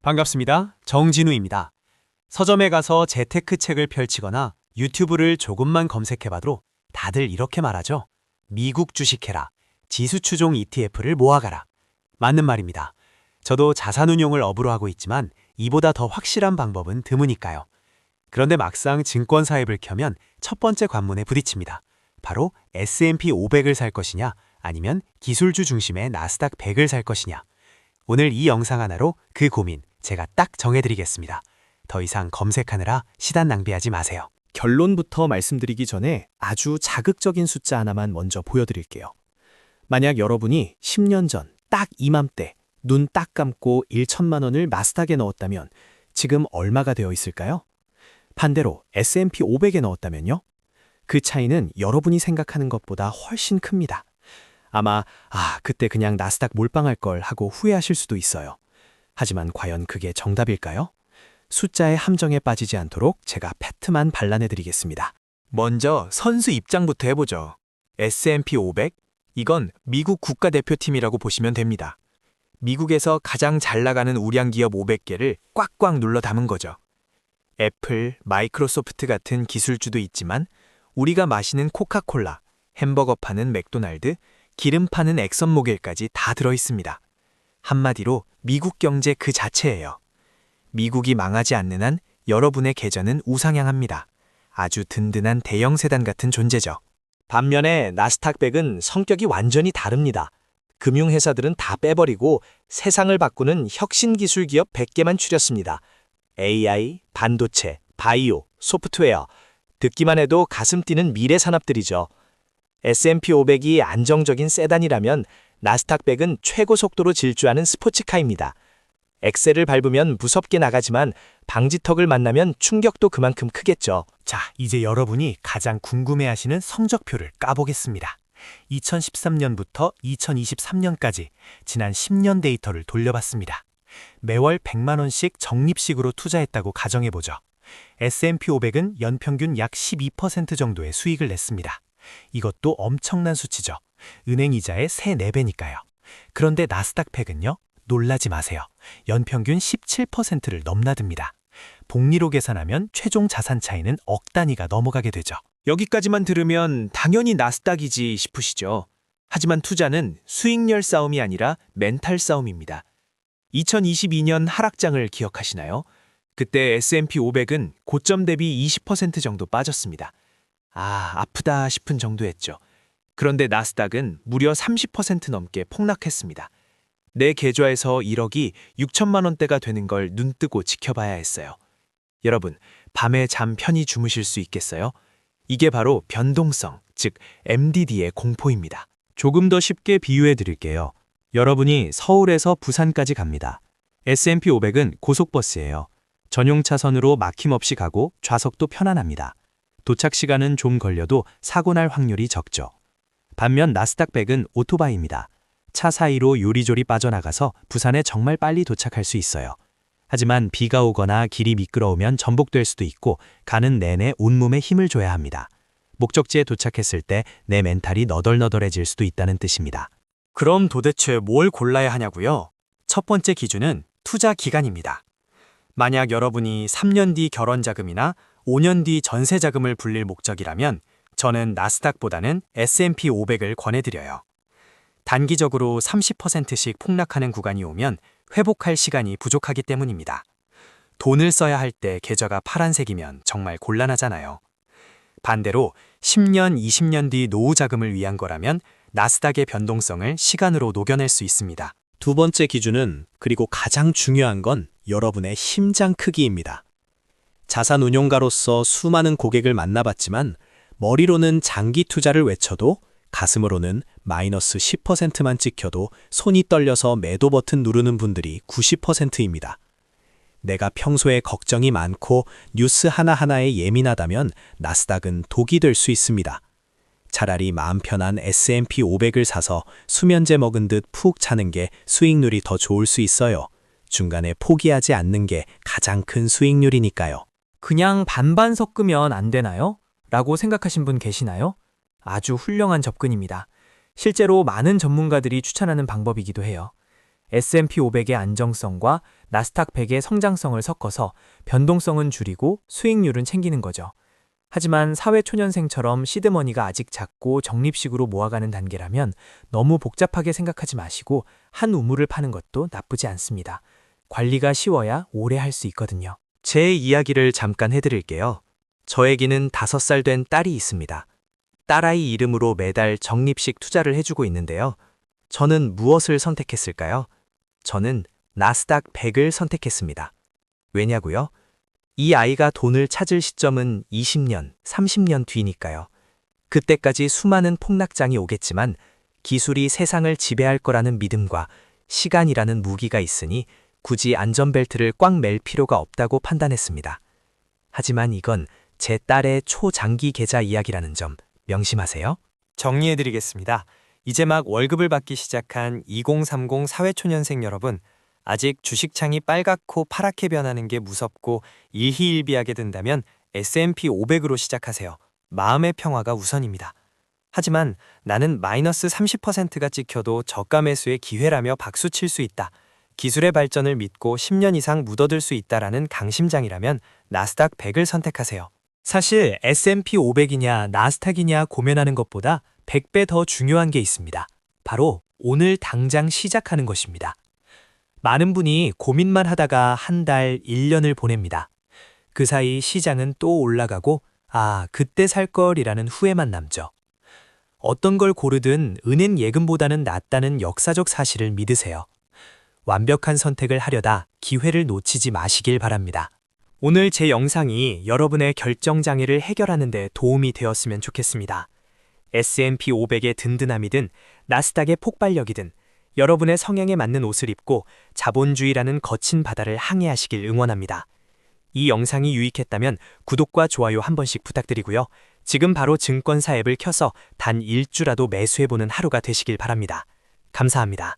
반갑습니다. 정진우입니다. 서점에 가서 재테크 책을 펼치거나 유튜브를 조금만 검색해봐도 다들 이렇게 말하죠. 미국 주식해라. 지수 추종 ETF를 모아가라. 맞는 말입니다. 저도 자산운용을 업으로 하고 있지만 이보다 더 확실한 방법은 드무니까요. 그런데 막상 증권사 앱을 켜면 첫 번째 관문에 부딪힙니다. 바로 S&P 500을 살 것이냐 아니면 기술주 중심의 나스닥 100을 살 것이냐. 오늘 이 영상 하나로 그 고민 제가 딱 정해드리겠습니다. 더 이상 검색하느라 시간 낭비하지 마세요. 결론부터 말씀드리기 전에 아주 자극적인 숫자 하나만 먼저 보여드릴게요. 만약 여러분이 10년 전 딱 이맘때 눈 딱 감고 1천만 원을 나스닥에 넣었다면 지금 얼마가 되어 있을까요? 반대로 S&P 500에 넣었다면요? 그 차이는 여러분이 생각하는 것보다 훨씬 큽니다. 아마 그때 그냥 나스닥 몰빵할 걸 하고 후회하실 수도 있어요. 하지만 과연 그게 정답일까요? 숫자의 함정에 빠지지 않도록 제가 팩트만 발라내드리겠습니다. 먼저 선수 입장부터 해보죠. S&P 500? 이건 미국 국가대표팀이라고 보시면 됩니다. 미국에서 가장 잘 나가는 우량 기업 500개를 꽉꽉 눌러 담은 거죠. 애플, 마이크로소프트 같은 기술주도 있지만 우리가 마시는 코카콜라, 햄버거 파는 맥도날드, 기름 파는 엑선모빌까지 다 들어있습니다. 한마디로 미국 경제 그 자체예요. 미국이 망하지 않는 한 여러분의 계좌는 우상향합니다. 아주 든든한 대형 세단 같은 존재죠. 반면에 나스닥 100은 성격이 완전히 다릅니다. 금융회사들은 다 빼버리고 세상을 바꾸는 혁신기술 기업 100개만 추렸습니다. AI, 반도체, 바이오, 소프트웨어, 듣기만 해도 가슴 뛰는 미래 산업들이죠. S&P 500이 안정적인 세단이라면 나스닥 100은 최고 속도로 질주하는 스포츠카입니다. 엑셀을 밟으면 무섭게 나가지만 방지턱을 만나면 충격도 그만큼 크겠죠. 자, 이제 여러분이 가장 궁금해하시는 성적표를 까보겠습니다. 2013년부터 2023년까지 지난 10년 데이터를 돌려봤습니다. 매월 100만 원씩 적립식으로 투자했다고 가정해보죠. S&P 500은 연평균 약 12% 정도의 수익을 냈습니다. 이것도 엄청난 수치죠. 은행 이자의 3, 4배니까요. 그런데 나스닥 100은요? 놀라지 마세요. 연평균 17%를 넘나듭니다. 복리로 계산하면 최종 자산 차이는 억 단위가 넘어가게 되죠. 여기까지만 들으면 당연히 나스닥이지 싶으시죠. 하지만 투자는 수익률 싸움이 아니라 멘탈 싸움입니다. 2022년 하락장을 기억하시나요? 그때 S&P 500은 고점 대비 20% 정도 빠졌습니다. 아프다 싶은 정도였죠. 그런데 나스닥은 무려 30% 넘게 폭락했습니다. 내 계좌에서 1억이 6천만 원대가 되는 걸 눈뜨고 지켜봐야 했어요. 여러분, 밤에 잠 편히 주무실 수 있겠어요? 이게 바로 변동성, 즉 MDD의 공포입니다. 조금 더 쉽게 비유해 드릴게요. 여러분이 서울에서 부산까지 갑니다. S&P 500은 고속버스예요. 전용 차선으로 막힘없이 가고 좌석도 편안합니다. 도착 시간은 좀 걸려도 사고 날 확률이 적죠. 반면 나스닥 100은 오토바이입니다. 차 사이로 요리조리 빠져나가서 부산에 정말 빨리 도착할 수 있어요. 하지만 비가 오거나 길이 미끄러우면 전복될 수도 있고 가는 내내 온몸에 힘을 줘야 합니다. 목적지에 도착했을 때 내 멘탈이 너덜너덜해질 수도 있다는 뜻입니다. 그럼 도대체 뭘 골라야 하냐고요? 첫 번째 기준은 투자 기간입니다. 만약 여러분이 3년 뒤 결혼자금이나 5년 뒤 전세자금을 불릴 목적이라면 저는 나스닥보다는 S&P 500을 권해드려요. 단기적으로 30%씩 폭락하는 구간이 오면 회복할 시간이 부족하기 때문입니다. 돈을 써야 할 때 계좌가 파란색이면 정말 곤란하잖아요. 반대로 10년, 20년 뒤 노후 자금을 위한 거라면 나스닥의 변동성을 시간으로 녹여낼 수 있습니다. 두 번째 기준은 그리고 가장 중요한 건 여러분의 심장 크기입니다. 자산운용가로서 수많은 고객을 만나봤지만 머리로는 장기 투자를 외쳐도 가슴으로는 마이너스 10%만 찍혀도 손이 떨려서 매도 버튼 누르는 분들이 90%입니다. 내가 평소에 걱정이 많고 뉴스 하나하나에 예민하다면 나스닥은 독이 될 수 있습니다. 차라리 마음 편한 S&P 500을 사서 수면제 먹은 듯 푹 자는 게 수익률이 더 좋을 수 있어요. 중간에 포기하지 않는 게 가장 큰 수익률이니까요. 그냥 반반 섞으면 안 되나요? 라고 생각하신 분 계시나요? 아주 훌륭한 접근입니다. 실제로 많은 전문가들이 추천하는 방법이기도 해요. S&P 500의 안정성과 나스닥 100의 성장성을 섞어서 변동성은 줄이고 수익률은 챙기는 거죠. 하지만 사회초년생처럼 시드머니가 아직 작고 적립식으로 모아가는 단계라면 너무 복잡하게 생각하지 마시고 한 우물을 파는 것도 나쁘지 않습니다. 관리가 쉬워야 오래 할 수 있거든요. 제 이야기를 잠깐 해드릴게요. 저에게는 5살 된 딸이 있습니다. 딸아이 이름으로 매달 적립식 투자를 해주고 있는데요. 저는 무엇을 선택했을까요? 저는 나스닥 100을 선택했습니다. 왜냐고요? 이 아이가 돈을 찾을 시점은 20년, 30년 뒤니까요. 그때까지 수많은 폭락장이 오겠지만 기술이 세상을 지배할 거라는 믿음과 시간이라는 무기가 있으니 굳이 안전벨트를 꽉 맬 필요가 없다고 판단했습니다. 하지만 이건 제 딸의 초장기 계좌 이야기라는 점 명심하세요. 정리해드리겠습니다. 이제 막 월급을 받기 시작한 2030 사회초년생 여러분, 아직 주식창이 빨갛고 파랗게 변하는 게 무섭고 일희일비하게 된다면 S&P 500으로 시작하세요. 마음의 평화가 우선입니다. 하지만 나는 마이너스 30%가 찍혀도 저가 매수의 기회라며 박수칠 수 있다. 기술의 발전을 믿고 10년 이상 묻어둘 수 있다라는 강심장이라면 나스닥 100을 선택하세요. 사실 S&P 500이냐 나스닥이냐 고민하는 것보다 100배 더 중요한 게 있습니다. 바로 오늘 당장 시작하는 것입니다. 많은 분이 고민만 하다가 한 달, 1년을 보냅니다. 그 사이 시장은 또 올라가고 그때 살 걸이라는 후회만 남죠. 어떤 걸 고르든 은행 예금보다는 낫다는 역사적 사실을 믿으세요. 완벽한 선택을 하려다 기회를 놓치지 마시길 바랍니다. 오늘 제 영상이 여러분의 결정장애를 해결하는 데 도움이 되었으면 좋겠습니다. S&P 500의 든든함이든 나스닥의 폭발력이든 여러분의 성향에 맞는 옷을 입고 자본주의라는 거친 바다를 항해하시길 응원합니다. 이 영상이 유익했다면 구독과 좋아요 한 번씩 부탁드리고요. 지금 바로 증권사 앱을 켜서 단 1주라도 매수해보는 하루가 되시길 바랍니다. 감사합니다.